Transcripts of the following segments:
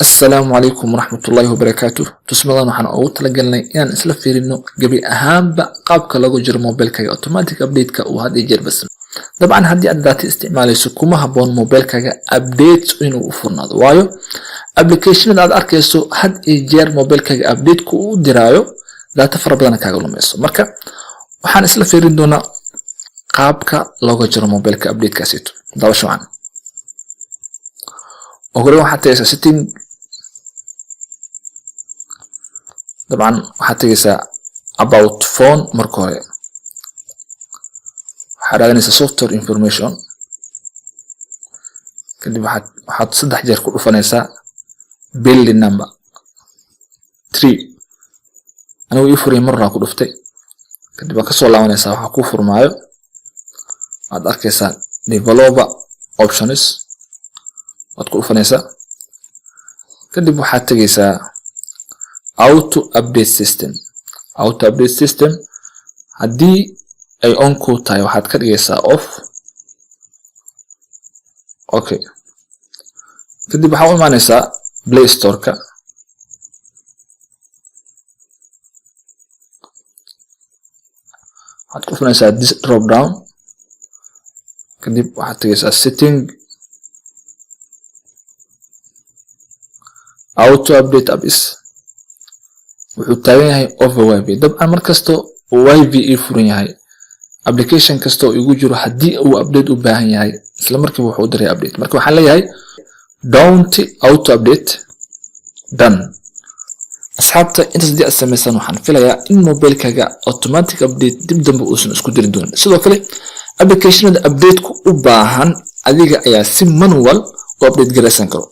السلام عليكم ورحمة الله وبركاته. تسمعون عن أوت لجلنا يعني إسلا فيرينو قبل أهم قابك لغو جر موبايلك أوتوماتيك أبديتك وهذا يجر بس. طبعا هذه أداة استعمال سكومها بون موبايلك أبديت إنه وفرنا وايو أبليكيشن هذا أركيسو هاد يجر موبايلك أبديتك ودرايو لا تفرضنا كاغلو ميسو مركا وحان إسلا فيرينونا قابك لغو جر موبايلك أبديت كاسيتو داوشو عن وقولوا حتى يسا setting طبعا حتى يسا about phone مركوية حراغن يسا software information كده حط صدح جير كل فنيسا building number 3 أنا ويفري مرة كل فتي كده بكسو الله ونيسا وحكوفر معايو هاد أركيسا developer options وتقول فنيسا كده waxaad tagaysaa auto update system haddii ay on ku tahay waxaad ka dhigaysaa off okay kadib waxaa u imaanaysaa play store-ka waxaad ku funaysaa this drop down kadib waxaad tagaysaa setting auto update apps wuxuu taagan yahay over YV dabcan markasto YV furan yahay application kasto igu jiro hadii uu update u baahan yahay isla markiiba wuxuu diray update marka waxaan leeyahay don't auto update done asxaabta inta sidii sameeysan waxaan filayaa in mobilkaaga automatic update dib dambe uusan isku diri doonin sidoo kale applicationada update ku u baahan adiga ayaa si manual u update garaysan karo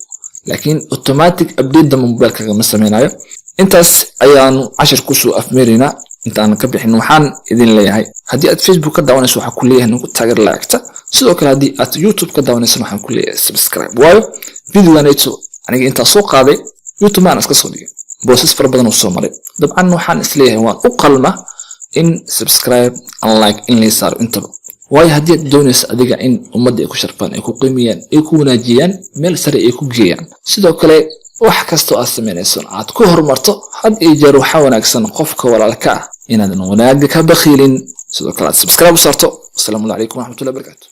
لكن automatic update ده موبايلك ما سمينايو انتاس ayaanu cashir ku soo afmeerina intaan ka bixin waxaan idin leeyahay hadii aad Facebook ka daawanayso waxa ku leeyahay nagu taageer like-ta sidoo kale hadii aad YouTube ka daawanayso waxaan ku leeyahay subscribe waayo video-ganayso aniga inta soo qaaday YouTube aan iska soo dhigay boosas fara badan oo soo maray dabcan waxaan isleeyahay waan u qalma in subscribe and like in la saaro intaba waayo hadii aad doonayso adiga in ummadda ay ku sharfaan ay ku qiimiyaan ay ku wanaajiyaan meel sare ay ku geeyaan sidoo kale wax kasto aad sameynayso aad ku horumarto had ay jeer waxa wanaagsan qofka walaalka inaad wanaag ka bakhiilin sidoo kale subscribe sarto assalamu alaykum wa rahmatullahi wa barakatuh